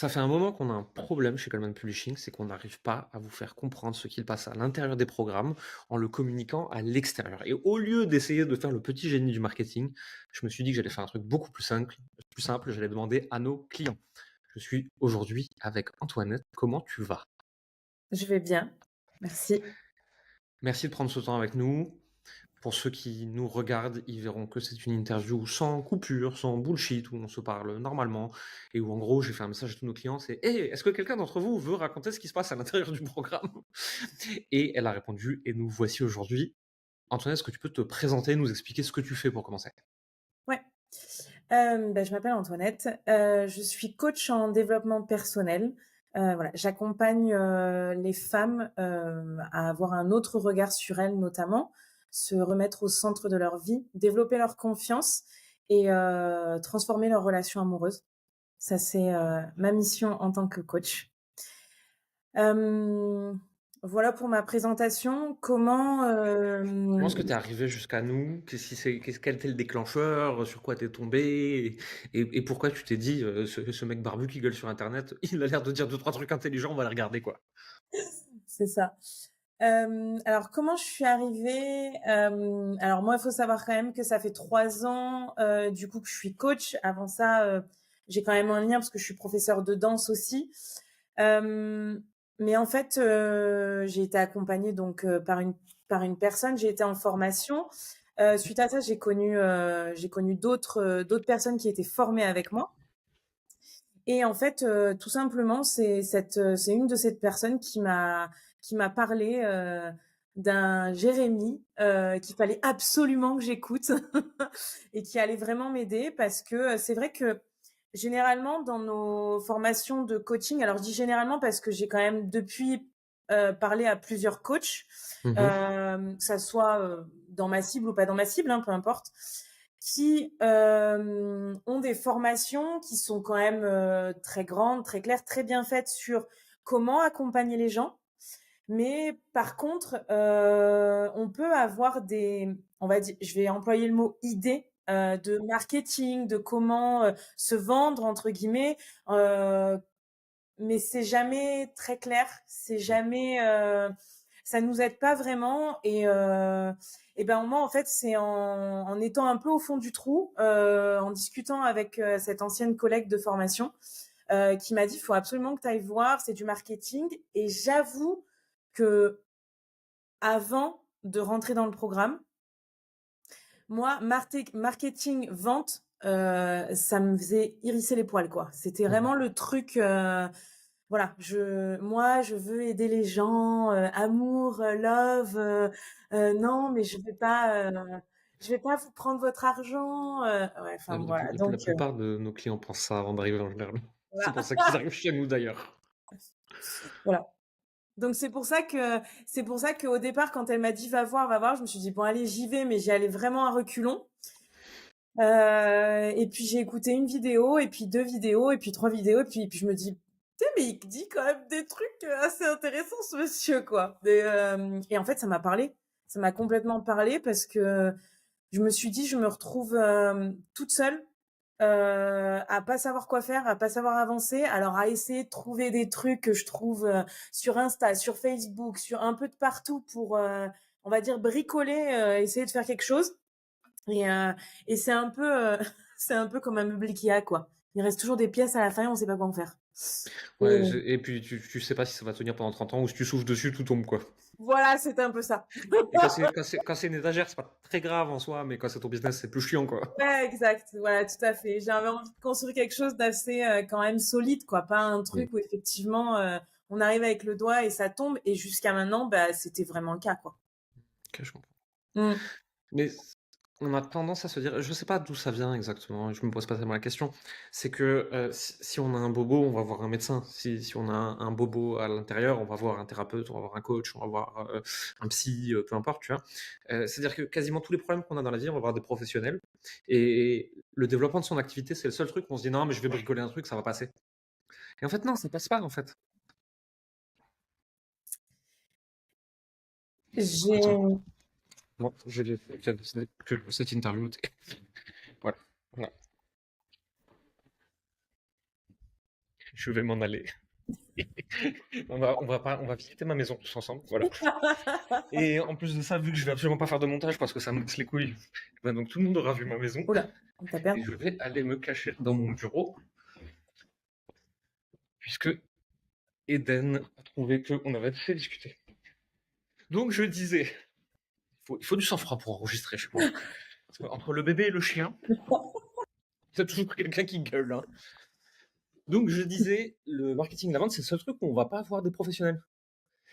Ça fait un moment qu'on a un problème chez Coleman Publishing, c'est qu'on n'arrive pas à vous faire comprendre ce qu'il passe à l'intérieur des programmes en le communiquant à l'extérieur. Et au lieu d'essayer de faire le petit génie du marketing, je me suis dit que j'allais faire un truc beaucoup plus simple, j'allais demander à nos clients. Je suis aujourd'hui avec Antoinette. Comment tu vas? Je vais bien, merci. Merci de prendre ce temps avec nous. Pour ceux qui nous regardent, ils verront que c'est une interview sans coupure, sans bullshit, où on se parle normalement et où en gros j'ai fait un message à tous nos clients, c'est «Hey, est-ce que quelqu'un d'entre vous veut raconter ce qui se passe à l'intérieur du programme?» Et elle a répondu et nous voici aujourd'hui. Antoinette, est-ce que tu peux te présenter, nous expliquer ce que tu fais pour commencer? Ouais, je m'appelle Antoinette, je suis coach en développement personnel. Voilà, j'accompagne, les femmes, à avoir un autre regard sur elles notamment, se remettre au centre de leur vie, développer leur confiance et transformer leurs relations amoureuses. Ça, c'est, ma mission en tant que coach. Hem, voilà pour ma présentation. Comment, Comment est-ce que tu es arrivé jusqu'à nous? Quel était le déclencheur? Sur quoi tu es tombé? Et pourquoi tu t'es dit, ce mec barbu qui gueule sur internet, il a l'air de dire deux trois trucs intelligents, on va le regarder quoi. c'est ça. Alors comment je suis arrivée? Alors moi, il faut savoir quand même que ça fait 3 ans, du coup, que je suis coach. Avant ça, j'ai quand même un lien parce que je suis professeure de danse aussi. Hem, mais en fait, j'ai été accompagnée donc par une personne. J'ai été en formation. Suite à ça, j'ai connu d'autres personnes qui étaient formées avec moi. Et en fait, tout simplement, c'est une de ces personnes qui m'a parlé, d'un Jérémie, qu'il fallait absolument que j'écoute et qui allait vraiment m'aider parce que, c'est vrai que généralement dans nos formations de coaching, alors je dis généralement parce que j'ai quand même depuis, parlé à plusieurs coachs, Mmh. que ça soit, dans ma cible ou pas dans ma cible, hein, peu importe, qui, ont des formations qui sont quand même, très grandes, très claires, très bien faites sur comment accompagner les gens. Mais par contre, on peut avoir on va dire, je vais employer le mot idées, de marketing, de comment, «se vendre» entre guillemets, heu, mais c'est jamais très clair, c'est jamais, ça nous aide pas vraiment et ben moi en fait c'est en étant un peu au fond du trou, en discutant avec, cette ancienne collègue de formation, qui m'a dit: «Il faut absolument que tu ailles voir, c'est du marketing» et j'avoue que avant de rentrer dans le programme, moi marketing, vente, ça me faisait hérisser les poils quoi. C'était Mmh. vraiment le truc, voilà, moi, je veux aider les gens, amour, love, non, mais je vais pas vous prendre votre argent, ouais, enfin La voilà, plus la donc plupart de nos clients pensent ça avant d'arriver en général. C'est voilà, pour ça qu'ils arrivent chez nous d'ailleurs. voilà. Donc c'est pour ça qu'au départ, quand elle m'a dit: va voir», je me suis dit: «Bon allez, j'y vais», mais j'y allais vraiment à reculons. Et puis j'ai écouté une vidéo et puis 2 vidéos et puis 3 vidéos et puis je me dis: «Putain, mais il dit quand même des trucs, assez intéressants ce monsieur, quoi». Et en fait, ça m'a parlé. Ça m'a complètement parlé parce que je me suis dit: «Je me retrouve, toute seule, à pas savoir quoi faire, à pas savoir avancer». Alors à essayer de trouver des trucs que je trouve, sur Insta, sur Facebook, sur un peu de partout pour, on va dire bricoler, essayer de faire quelque chose. Et c'est un peu, c'est un peu comme un meuble IKEA, quoi. Il reste toujours des pièces à la fin et on sait pas quoi en faire. Et Ouais, et puis tu sais pas si ça va tenir pendant 30 ans ou si tu souffles dessus, tout tombe, quoi. voilà, c'était un peu ça. Et quand c'est une étagère, c'est pas très grave en soi, mais quand c'est ton business, c'est plus chiant, quoi. Ouais, exact, voilà, tout à fait. J'avais envie de construire quelque chose d'assez, quand même solide, quoi. Pas un Mmh. truc où effectivement, on arrive avec le doigt et ça tombe et jusqu'à maintenant, bah, c'était vraiment le cas, quoi. OK, je comprends. Mmh. Mais on a tendance à se dire, je sais pas d'où ça vient exactement, je me pose pas tellement la question. C'est que, si on a un bobo, on va voir un médecin. Si on a un bobo à l'intérieur, on va voir un thérapeute, on va voir un coach, on va voir, un psy, peu importe, tu vois? C'est-à-dire que quasiment tous les problèmes qu'on a dans la vie, on va voir des professionnels et le développement de son activité, c'est le seul truc où on se dit: «Non, mais je vais bricoler un truc, ça va passer». Et en fait, non, ça passe pas, en fait. Attends, J'ai non, j'ai décidé que cette interview était voilà, voilà. Je vais m'en aller. On va visiter ma maison tous ensemble, voilà. Et en plus de ça, vu que je vais absolument pas faire de montage parce que ça me casse les couilles, ben donc tout le monde aura vu ma maison. Oula, on t'a Et perdu. je vais aller me cacher dans mon bureau, puisque Eden a trouvé qu'on avait assez discuté. Donc je disais, il faut du sang-froid pour enregistrer chez moi. Parce que entre le bébé et le chien, il y a toujours quelqu'un qui gueule. Hein. Donc je disais, le marketing de la vente, c'est le seul truc où on va pas avoir des professionnels.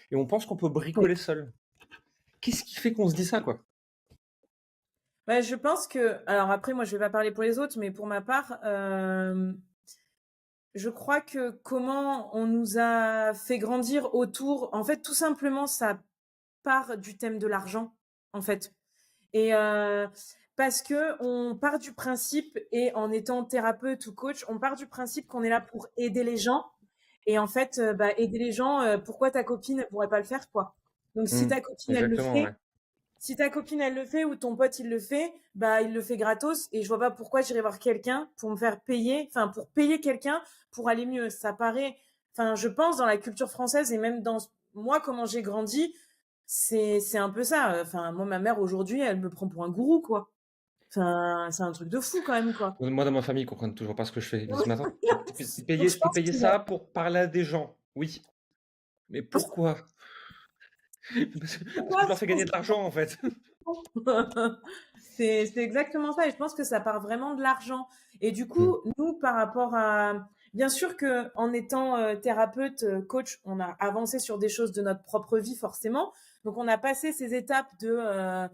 Et on pense qu'on peut Oui. bricoler seul. Qu'est-ce qui fait qu'on se dit ça, quoi? Ouais, je pense que, alors après, moi, je vais pas parler pour les autres, mais pour ma part, je crois que comment on nous a fait grandir autour, en fait, tout simplement, ça part du thème de l'argent, en fait. Et parce que on part du principe, et en étant thérapeute ou coach, on part du principe qu'on est là pour aider les gens. Et en fait, bah, aider les gens, pourquoi ta copine ne pourrait pas le faire, quoi? Donc si Hmm, ta copine, elle le exactement, fait, ouais. si ta copine, elle le fait, ou ton pote, il le fait, bah, il le fait gratos, et je vois pas pourquoi j'irais voir quelqu'un pour me faire payer, enfin, pour payer quelqu'un pour aller mieux. Ça paraît, enfin, je pense dans la culture française, et même dans moi, comment j'ai grandi, c'est un peu ça. Enfin, moi, ma mère, aujourd'hui, elle me prend pour un gourou, quoi. Enfin, c'est un truc de fou, quand même, quoi. Moi, dans ma famille, ils comprennent toujours pas ce que je fais. Ils me disent, mais attends, Donc, je t'es pense payé qu'il y a... ça pour parler à des gens. Oui. Mais pourquoi? Parce que je Pourquoi leur fais gagner de l'argent, en fait. C'est exactement ça, et je pense que ça part vraiment de l'argent. Et du Hmm. coup, nous, par rapport à... Bien sûr que en étant thérapeute, coach, on a avancé sur des choses de notre propre vie, forcément. Donc, on a passé ces étapes de...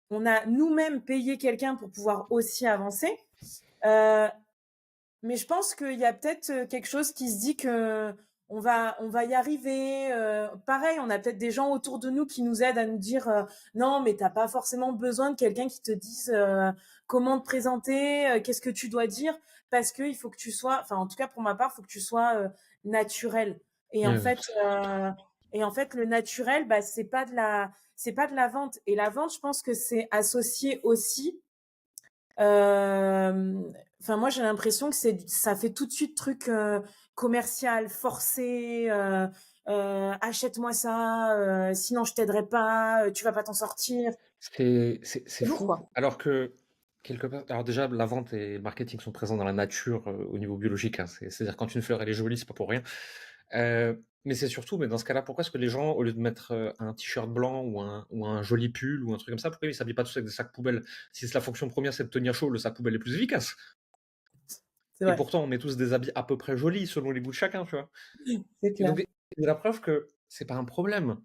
on a nous-mêmes payé quelqu'un pour pouvoir aussi avancer. Euh, mais je pense qu'il y a peut-être quelque chose qui se dit que on va y arriver. Pareil, on a peut-être des gens autour de nous qui nous aident à nous dire non, mais t'as pas forcément besoin de quelqu'un qui te dise comment te présenter, qu'est-ce que tu dois dire, parce que il faut que tu sois, enfin en tout cas pour ma part, il faut que tu sois naturel. Et en Ouais, fait, le naturel, bah c'est pas de la vente. Et la vente, je pense que c'est associé aussi enfin, moi, j'ai l'impression que ça fait tout de suite truc commercial, forcé. Achète-moi ça, sinon je t'aiderai pas. Tu vas pas t'en sortir. c'est C'est lourd, fou. quoi. Alors que, quelque part, alors déjà, la vente et le marketing sont présents dans la nature au niveau biologique. Hein. C'est-à-dire, quand une fleur, elle est jolie, c'est pas pour rien. Mais c'est surtout, mais dans ce cas-là, pourquoi est-ce que les gens, au lieu de mettre un t-shirt blanc ou un joli pull ou un truc comme ça, pourquoi ils s'habillent pas tous avec des sacs poubelles? Si la fonction première, c'est de tenir chaud, le sac poubelle est plus efficace. C'est Et vrai, pourtant, on met tous des habits à peu près jolis selon les goûts de chacun, tu vois. c'est Et donc, clair. c'est la preuve que c'est pas un problème.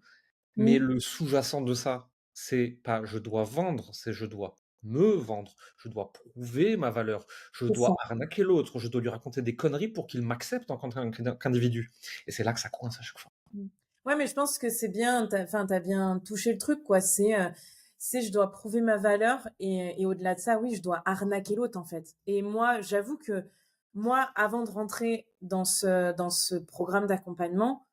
Mais Mm. le sous-jacent de ça, c'est pas je dois vendre, c'est je dois me vendre, je dois prouver ma valeur, je C'est ça. dois arnaquer l'autre, je dois lui raconter des conneries pour qu'il m'accepte en tant qu'individu. Et c'est là que ça coince à chaque fois. Mm. Ouais, mais je pense que c'est bien. Enfin, t'as bien touché le truc, quoi. C'est je dois prouver ma valeur, et au-delà de ça, oui, je dois arnaquer l'autre, en fait. Et moi, j'avoue que moi, avant de rentrer dans ce programme d'accompagnement,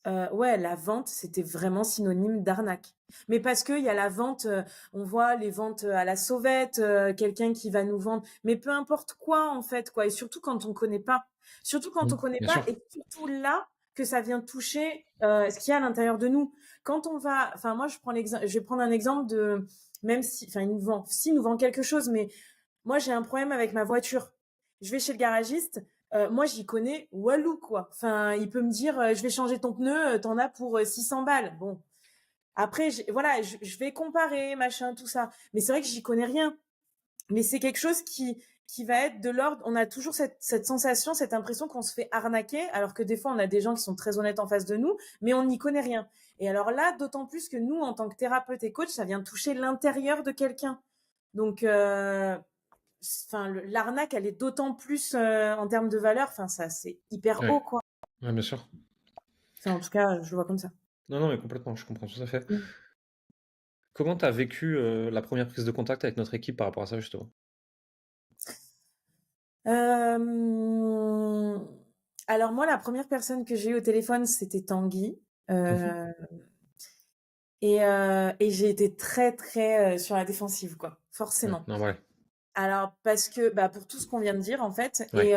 ouais, la vente, c'était vraiment synonyme d'arnaque. Mais parce qu'il y a la vente, on voit les ventes à la sauvette, quelqu'un qui va nous vendre, mais peu importe quoi, en fait, quoi. Et surtout quand on connaît pas. Surtout quand on connaît Bien pas, sûr. et surtout là que ça vient toucher ce qu'il y a à l'intérieur de nous. Quand on va, enfin moi je vais prendre un exemple de, même si, enfin il nous vend, s'il nous vend quelque chose, mais moi, j'ai un problème avec ma voiture. Je vais chez le garagiste. Moi, j'y connais walou, quoi. Enfin, il peut me dire, je vais changer ton pneu, t'en as pour 600 balles. Bon, après, voilà, je vais comparer, machin, tout ça. Mais c'est vrai que j'y connais rien. Mais c'est quelque chose qui va être de l'ordre. On a toujours cette sensation, cette impression qu'on se fait arnaquer, alors que des fois, on a des gens qui sont très honnêtes en face de nous, mais on n'y connaît rien. Et alors là, d'autant plus que nous, en tant que thérapeute et coach, ça vient toucher l'intérieur de quelqu'un. Donc, enfin, l'arnaque, elle est d'autant plus en termes de valeur. Enfin, ça, c'est hyper Ouais. haut, quoi. Ouais, bien sûr. Enfin, en tout cas, je le vois comme ça. Non, non, mais complètement, je comprends tout à fait. Mm. Comment tu as vécu la première prise de contact avec notre équipe par rapport à ça, justement? Euh, Alors moi, la première personne que j'ai eue au téléphone, c'était Tanguy. Mhm. Euh, et j'ai été très, très sur la défensive, quoi. Ouais, Forcément. normal. Alors parce que, bah, pour tout ce qu'on vient de dire en fait Ouais,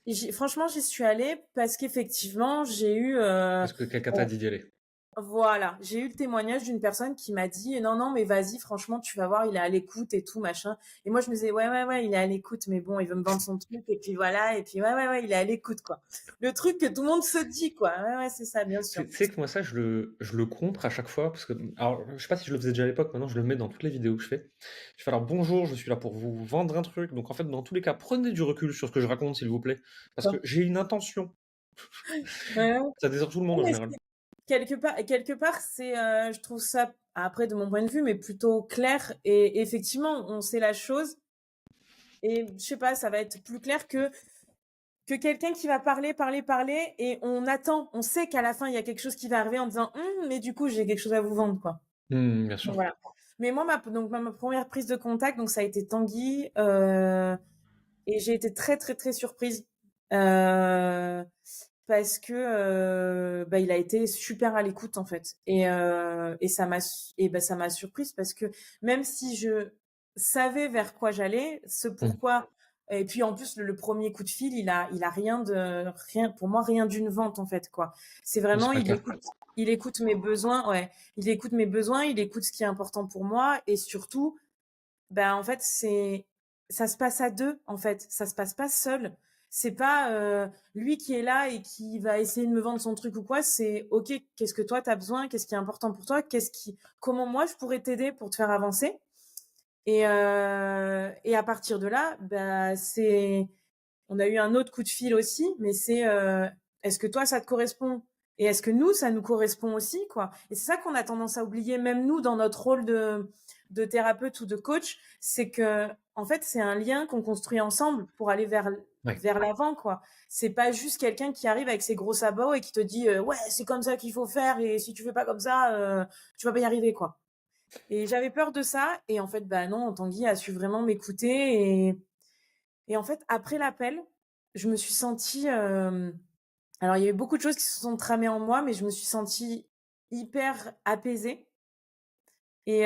et franchement j'y suis allée parce qu'effectivement j'ai eu, parce que quelqu'un t'a dit d'y aller. voilà, j'ai eu le témoignage d'une personne qui m'a dit: «Non, non, mais vas-y, franchement, tu vas voir, il est à l'écoute et tout, machin». Et moi, je me disais: «Ouais, ouais, ouais, il est à l'écoute, mais bon, il veut me vendre son truc et puis voilà et puis ouais, ouais, ouais, il est à l'écoute, quoi». Le truc que tout le monde se dit, quoi. Ouais, ouais, c'est ça, bien sûr. Tu sais que moi ça je le contre à chaque fois parce que, alors je sais pas si je le faisais déjà à l'époque, maintenant je le mets dans toutes les vidéos que je fais. Je fais: «Alors bonjour, je suis là pour vous vendre un truc, donc en fait dans tous les cas, prenez du recul sur ce que je raconte s'il vous plaît, parce que D'accord. j'ai une intention». Ouais, ouais. Ça dessert tout le monde en Mais général. quelque part, c'est, je trouve ça, après de mon point de vue, mais plutôt clair et effectivement, on sait la chose et je sais pas, ça va être plus clair que quelqu'un qui va parler, parler, parler et on attend. On sait qu'à la fin, il y a quelque chose qui va arriver en disant: Mais du coup, j'ai quelque chose à vous vendre, quoi». Bien sûr. Donc voilà. Mais moi, ma 1re prise de contact, donc ça a été Tanguy, et j'ai été très, très, très surprise, heu, parce que, bah, il a été super à l'écoute, en fait et ça m'a surprise parce que même si je savais vers quoi j'allais, ce Mmh. pourquoi et puis en plus le 1er coup de fil, il a rien pour moi, rien d'une vente, en fait, quoi. C'est Mais c'est vraiment pas clair. il écoute mes besoins, ouais, il écoute mes besoins, il écoute ce qui est important pour moi et surtout, ben, en fait, ça se passe à 2 en fait, ça se passe pas seul. C'est pas, lui qui est là et qui va essayer de me vendre son truc ou quoi, c'est: «OK, qu'est-ce que toi tu as besoin? Qu'est-ce qui est important pour toi? Comment moi je pourrais t'aider pour te faire avancer?» Et à partir de là, bah, on a eu un autre coup de fil aussi, mais c'est, «Est-ce que toi ça te correspond? Et est-ce que nous, ça nous correspond aussi, quoi?» Et c'est ça qu'on a tendance à oublier, même nous, dans notre rôle de thérapeute ou de coach, c'est que, en fait, c'est un lien qu'on construit ensemble pour aller Ouais. vers l'avant, quoi. C'est pas juste quelqu'un qui arrive avec ses gros sabots et qui te dit, «Ouais, c'est comme ça qu'il faut faire et si tu fais pas comme ça, tu vas pas y arriver, quoi». Et j'avais peur de ça et en fait, bah, non, Tanguy a su vraiment m'écouter et en fait, après l'appel, je me suis sentie, alors il y a eu beaucoup de choses qui se sont tramées en moi, mais je me suis sentie hyper apaisée et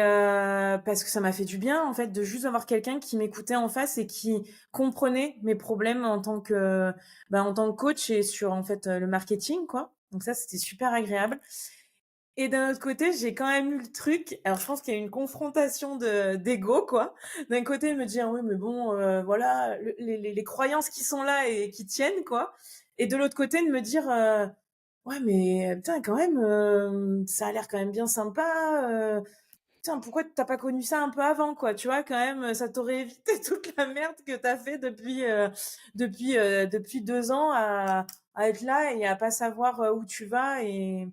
parce que ça m'a fait du bien, en fait, de juste avoir quelqu'un qui m'écoutait en face et qui comprenait mes problèmes en tant que coach et sur, en fait, le marketing, quoi. Donc ça, c'était super agréable et d'un autre côté, j'ai quand même eu le truc, alors je pense qu'il y a eu une confrontation d'ego, quoi. D'un côté, me dire: «Oui, mais bon, voilà, les croyances qui sont là et qui tiennent, quoi». Et de l'autre côté, de me dire, «Ouais, mais putain, quand même, ça a l'air quand même bien sympa, putain, pourquoi tu pas connu ça un peu avant, quoi?» Tu vois? Quand même, ça t'aurait évité toute la merde que tu as fait depuis 2 ans à être là et à pas savoir, où tu vas et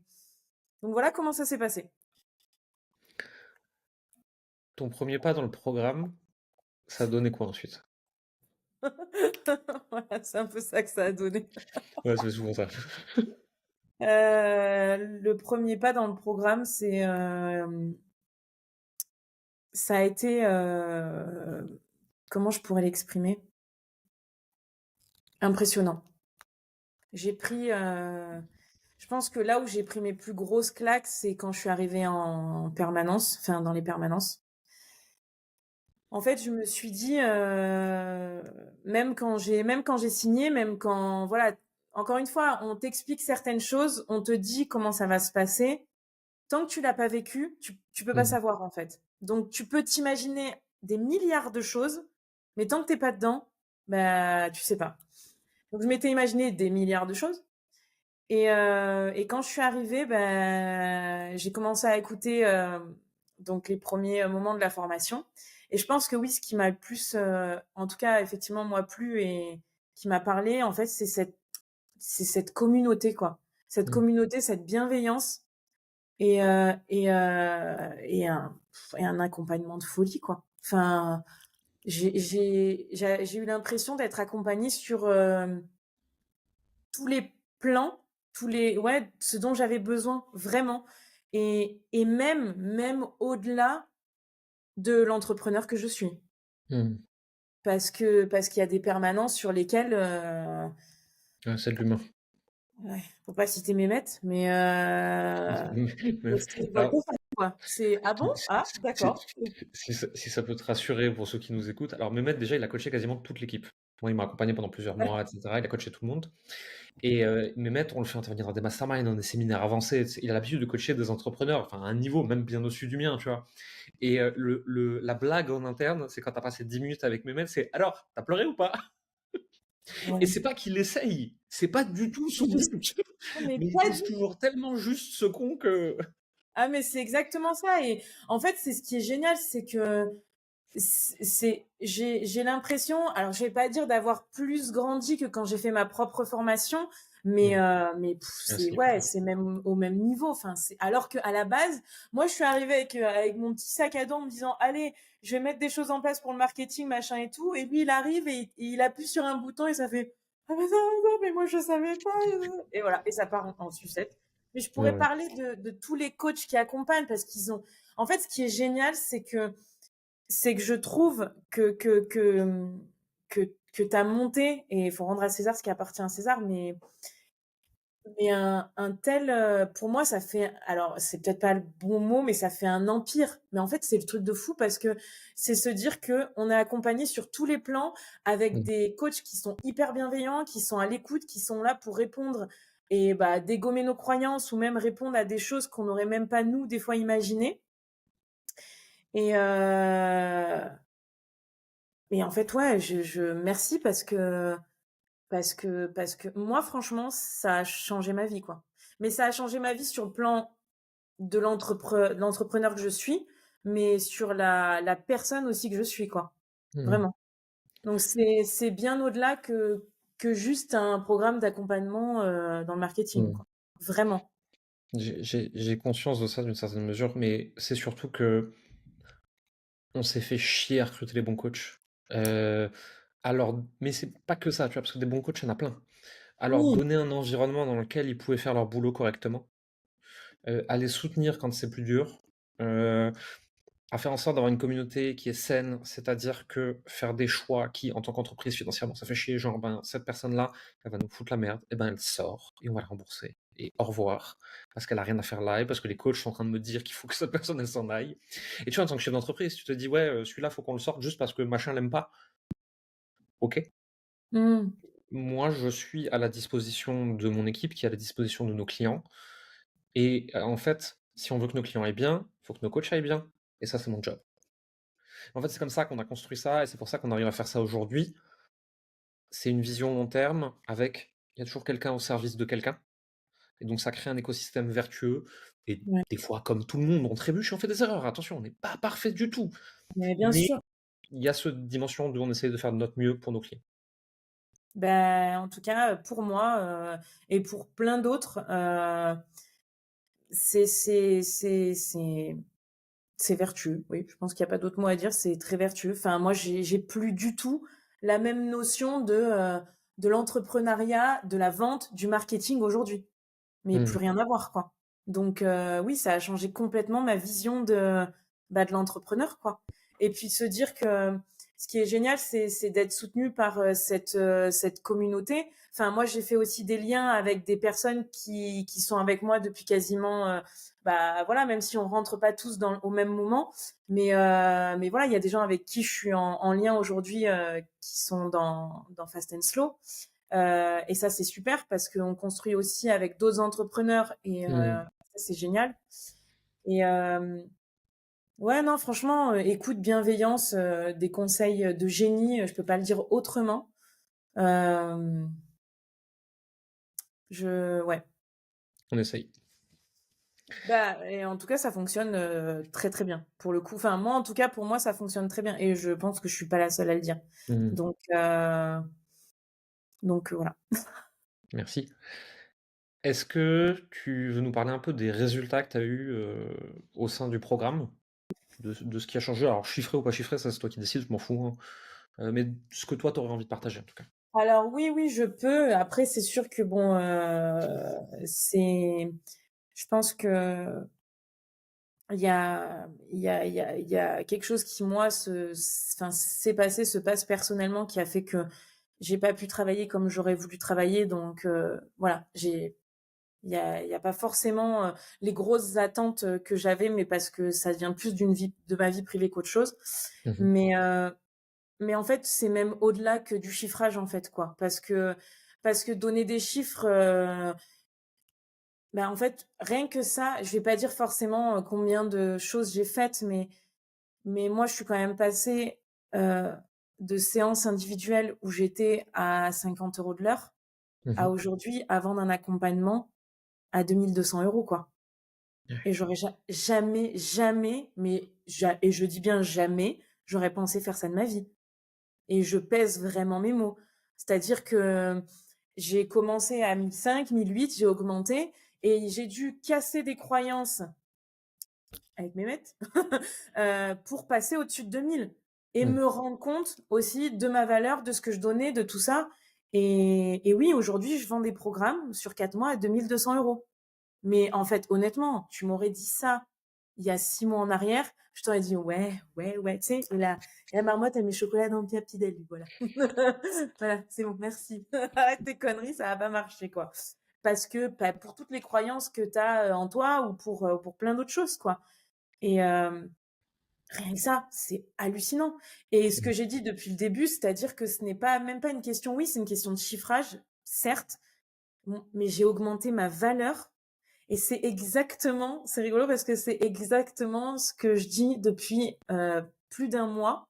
donc voilà comment ça s'est passé. Ton premier pas dans le programme, ça a donné quoi ensuite? Voilà, c'est un peu ça que ça a donné. Ouais, c'est souvent ça. Le premier pas dans le programme, ça a été, comment je pourrais l'exprimer? Impressionnant. J'ai pris, je pense que là où j'ai pris mes plus grosses claques, c'est quand je suis arrivée en permanence, enfin dans les permanences. En fait, je me suis dit, même quand j'ai signé, même quand voilà, encore une fois, on t'explique certaines choses, on te dit comment ça va se passer. Tant que tu l'as pas vécu, tu peux pas Mmh. savoir, en fait. Donc tu peux t'imaginer des milliards de choses, mais tant que tu es pas dedans, bah, tu sais pas. Donc je m'étais imaginé des milliards de choses et quand je suis arrivée, bah, j'ai commencé à écouter, donc les premiers moments de la formation et je pense que oui, ce qui m'a le plus, en tout cas effectivement moi plu et qui m'a parlé, en fait, c'est cette communauté, quoi. Cette Mmh. communauté, cette bienveillance et un accompagnement de folie, quoi. Enfin, j'ai eu l'impression d'être accompagnée sur, tous les plans, ouais, ce dont j'avais besoin vraiment et même au-delà de l'entrepreneur que je suis. Mmh. Parce qu'il y a des permanences sur lesquelles, Ouais, c'est de l'humain. ouais, faut pas citer mes maîtres, mais Mais c'est alors quoi. C'est: «Ah bon? Ah d'accord». Si ça peut te rassurer pour ceux qui nous écoutent, alors Mehmet déjà il a coaché quasiment toute l'équipe. Moi il m'a accompagné pendant plusieurs Ouais, mois et cetera, il a coaché tout le monde et Mehmet on le fait intervenir dans des masterminds, dans des séminaires avancés, tu sais, il a l'habitude de coacher des entrepreneurs, enfin à un niveau même bien au-dessus du mien, tu vois? Et la blague en interne, c'est quand tu as passé 10 minutes avec Mehmet, c'est: «Alors, tu as pleuré ou pas?» Et ouais. c'est pas qu'il essaye, c'est pas du tout son but, Non mais mais il pas pose du toujours tellement juste ce con que ah mais c'est exactement ça et en fait, c'est ce qui est génial, c'est que j'ai l'impression, alors je vais pas dire d'avoir plus grandi que quand j'ai fait ma propre formation, mmh, mais à ce c'est ouais, niveau-là. c'est même au même niveau. Enfin, c'est alors qu'à la base, moi, je suis arrivée avec mon petit sac à dos en me disant: «Allez, je vais mettre des choses en place pour le marketing, machin et tout» et lui, il arrive et il appuie sur un bouton et ça fait: «Ah mais non, mais moi je savais pas» et voilà et ça part en sucette. Mais je Ouais, pourrais ouais. parler de tous les coachs qui accompagnent parce qu'ils ont en fait, ce qui est génial, c'est que je trouve que tu as monté et il faut rendre à César ce qui appartient à César, mais un tel, pour moi, ça fait alors c'est peut-être pas le bon mot, mais ça fait un empire. Mais en fait, c'est le truc de fou parce que c'est se dire qu'on est accompagné sur tous les plans avec Mmh, des coachs qui sont hyper bienveillants, qui sont à l'écoute, qui sont là pour répondre et bah, dégommer nos croyances ou même répondre à des choses qu'on n'aurait même pas nous, des fois, imaginées et et en fait, ouais, je merci parce que moi, franchement, ça a changé ma vie, quoi. Mais ça a changé ma vie sur le plan de l'entrepreneur que je suis, mais sur la personne aussi que je suis, quoi. mmh, Vraiment. Donc c'est bien au-delà que juste un programme d'accompagnement, dans le marketing, mmh. quoi. Vraiment. J'ai conscience de ça d'une certaine mesure, mais c'est surtout qu'on s'est fait chier à recruter les bons coachs. Heu, alors mais c'est pas que ça, tu vois? Parce que des bons coachs, il y en a plein. Alors Oui, donner un environnement dans lequel ils pouvaient faire leur boulot correctement, à les soutenir quand c'est plus dur, heu à faire en sorte d'avoir une communauté qui est saine, c'est-à-dire que faire des choix qui, en tant qu'entreprise, financièrement, ça fait chier, genre, ben, cette personne-là, elle va nous foutre la merde, et ben, elle sort et on va la rembourser. Et au revoir, parce qu'elle a rien à faire là et parce que les coachs sont en train de me dire qu'il faut que cette personne, elle s'en aille. Et tu vois, en tant que chef d'entreprise, tu te dis, ouais, celui-là, faut qu'on le sorte juste parce que machin l'aime pas. Ok. mmh. Moi, je suis à la disposition de mon équipe, qui est à la disposition de nos clients. Et en fait, si on veut que nos clients aillent bien, il faut que nos coachs aillent bien. Et ça, c'est mon job. En fait, c'est comme ça qu'on a construit ça et c'est pour ça qu'on arrive à faire ça aujourd'hui. C'est une vision long terme avec il y a toujours quelqu'un au service de quelqu'un et donc ça crée un écosystème vertueux et Ouais, des fois, comme tout le monde, on trébuche et on fait des erreurs. Attention, on n'est pas parfait du tout, mais bien mais sûr. il y a cette dimension où on essaie de faire de notre mieux pour nos clients. Ben, en tout cas, pour moi, et pour plein d'autres, c'est c'est c'est c'est c'est vertueux, oui, je pense qu'il y a pas d'autre mot à dire, c'est très vertueux. Enfin, moi, j'ai plus du tout la même notion de l'entrepreneuriat, de la vente, du marketing aujourd'hui. Mais plus Mmh, rien à voir, quoi. Donc oui, ça a changé complètement ma vision bah, de l'entrepreneur, quoi. Et puis se dire que ce qui est génial, c'est d'être soutenu par, cette communauté. Enfin, moi, j'ai fait aussi des liens avec des personnes qui sont avec moi depuis quasiment, bah, voilà, même si on rentre pas tous au même moment. Mais voilà, il y a des gens avec qui je suis en lien aujourd'hui, qui sont dans Fast and Slow. Et ça, c'est super parce qu'on construit aussi avec d'autres entrepreneurs et mmh, ça, c'est génial. Et ouais, non, franchement, écoute, bienveillance, des conseils de génie, je peux pas le dire autrement. Hem, ouais. on essaye. Bah et en tout cas, ça fonctionne, très, très bien, pour le coup. Enfin, moi, en tout cas, pour moi, ça fonctionne très bien et je pense que je suis pas la seule à le dire. Mmh, Donc voilà. merci. Est-ce que tu veux nous parler un peu des résultats que tu as eus, au sein du programme? De ce qui a changé? Alors chiffré ou pas chiffré, ça c'est toi qui décides, je m'en fous, hein. Mais ce que toi tu aurais envie de partager en tout cas. Alors oui, oui, je peux. Après, c'est sûr que bon, je pense que il y a quelque chose qui moi enfin s'est passé, se passe personnellement qui a fait que j'ai pas pu travailler comme j'aurais voulu travailler. Donc voilà, Il y a pas forcément, les grosses attentes, que j'avais, mais parce que ça vient plus de ma vie privée qu'autre chose. Mmh. Mais, mais en fait, c'est même au-delà que du chiffrage, en fait, quoi. Parce que donner des chiffres, bah, en fait, rien que ça, je vais pas dire forcément, combien de choses j'ai faites, mais moi, je suis quand même passée, heu, de séances individuelles où j'étais à 50 € de l'heure, à Mmh. aujourd'hui à vendre un accompagnement à 2 200 € quoi. Ouais. Et j'aurais jamais, jamais, mais et je dis bien jamais, j'aurais pensé faire ça de ma vie. Et je pèse vraiment mes mots. C'est-à-dire que j'ai commencé à 1 500, 1 800, j'ai augmenté et j'ai dû casser des croyances avec mes maîtres, pour passer au-dessus de 2 000 et Mmh. me rendre compte aussi de ma valeur, de ce que je donnais, de tout ça. Et oui, aujourd'hui, je vends des programmes sur 4 mois à 2 200 €. Mais en fait, honnêtement, tu m'aurais dit ça il y a 6 mois en arrière, je t'aurais dit: «Ouais, ouais, ouais», tu sais? Et la marmotte, elle met chocolat dans le petit déj, voilà. Voilà, c'est bon, merci. Arrête tes conneries, ça va pas marcher, quoi. Parce que, bah, pour toutes les croyances que tu as, en toi ou pour plein d'autres choses, quoi. Et rien que ça, c'est hallucinant. Et ce Mmh. que j'ai dit depuis le début, c'est-à-dire que ce n'est pas même pas une question, oui, c'est une question de chiffrage, certes, mais j'ai augmenté ma valeur et c'est rigolo parce que c'est exactement ce que je dis depuis, plus d'un mois.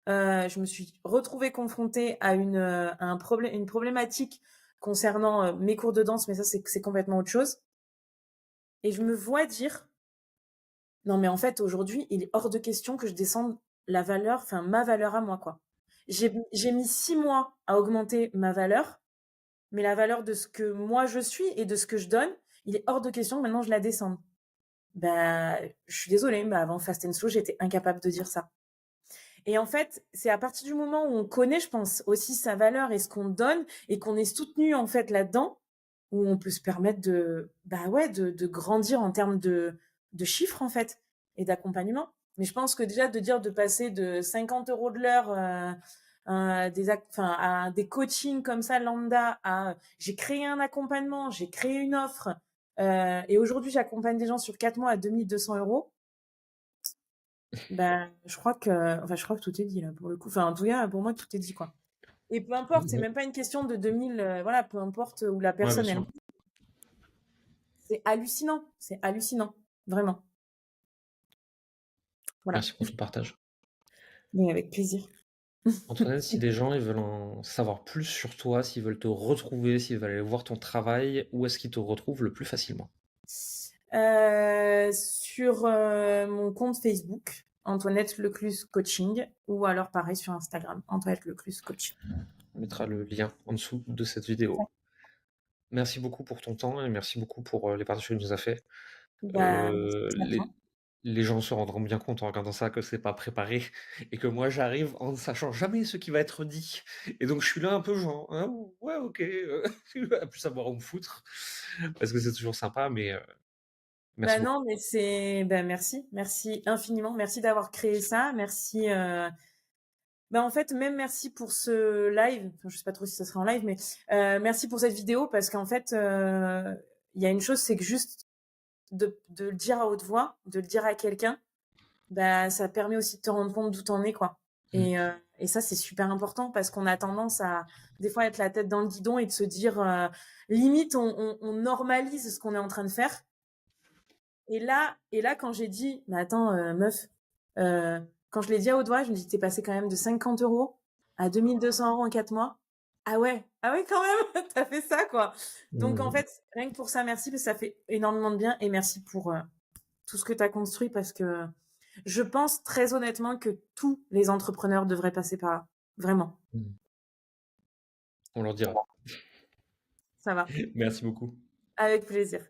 Je me suis retrouvée confrontée à une problématique concernant, mes cours de danse, mais ça, c'est complètement autre chose. Et je me vois dire: «Non, mais en fait, aujourd'hui, il est hors de question que je descende la valeur, enfin ma valeur à moi, quoi». J'ai mis 6 mois à augmenter ma valeur, mais la valeur de ce que moi je suis et de ce que je donne, il est hors de question que maintenant je la descende. Bah, je suis désolée, mais avant Fast and Slow, j'étais incapable de dire ça. Et en fait, c'est à partir du moment où on connaît, je pense, aussi sa valeur et ce qu'on donne et qu'on est soutenu, en fait, là-dedans, où on peut se permettre bah ouais, de grandir en termes de chiffres, en fait, et d'accompagnement. Mais je pense que déjà de dire de passer de 50 € de l'heure, à des coachings comme ça lambda à j'ai créé un accompagnement, j'ai créé une offre, et aujourd'hui j'accompagne des gens sur 4 mois à 2 200 €. Ben, je crois que tout est dit là pour le coup. Enfin, en tout cas, pour moi, tout est dit, quoi. Et peu importe, c'est Ouais, même pas une question de 2000, voilà, peu importe où la ouais, bien personne elle. sûr. C'est hallucinant, vraiment. Voilà, Merci pour ton partage. mais avec plaisir. Antoinette, si des gens ils veulent en savoir plus sur toi, s'ils veulent te retrouver, s'ils veulent aller voir ton travail, où est-ce qu'ils te retrouvent le plus facilement? Sur, mon compte Facebook, Antoinette Lecluse Coaching, ou alors pareil sur Instagram, Antoinette Lecluse Coaching. On mettra le lien en dessous de cette vidéo. Merci beaucoup pour ton temps et merci beaucoup pour, les partages que tu nous as fait. Bah, Heu, merci à toi. les gens se rendront bien compte en regardant ça que c'est pas préparé et que moi j'arrive en ne sachant jamais ce qui va être dit et donc je suis là un peu genre: «Ah ouais OK, à plus savoir où me foutre» parce que c'est toujours sympa mais Bah, merci beaucoup. non, mais merci, merci infiniment. Merci d'avoir créé ça. Merci, bah, en fait, même merci pour ce live. Enfin, je sais pas trop si ça sera en live, mais merci pour cette vidéo parce qu'en fait, il y a une chose, c'est que juste de le dire à haute voix, de le dire à quelqu'un, bah, ça permet aussi de te rendre compte d'où tu en es, quoi. Mmh. Et ça, c'est super important parce qu'on a tendance à, des fois, être la tête dans le guidon et de se dire, limite, on normalise ce qu'on est en train de faire. Et là, quand j'ai dit: «Mais attends, meuf», quand je l'ai dit à haute voix, je me dis: «Tu passé quand même de 50 € à 2 200 € en 4 mois. Ah ouais, ah ouais quand même, t'as fait ça, quoi». Donc en Mmh. fait, rien que pour ça, merci parce que ça fait énormément de bien et merci pour, tout ce que tu as construit parce que je pense très honnêtement que tous les entrepreneurs devraient passer par là, vraiment. Mmh. On leur dira. Ça va, Merci beaucoup. avec plaisir.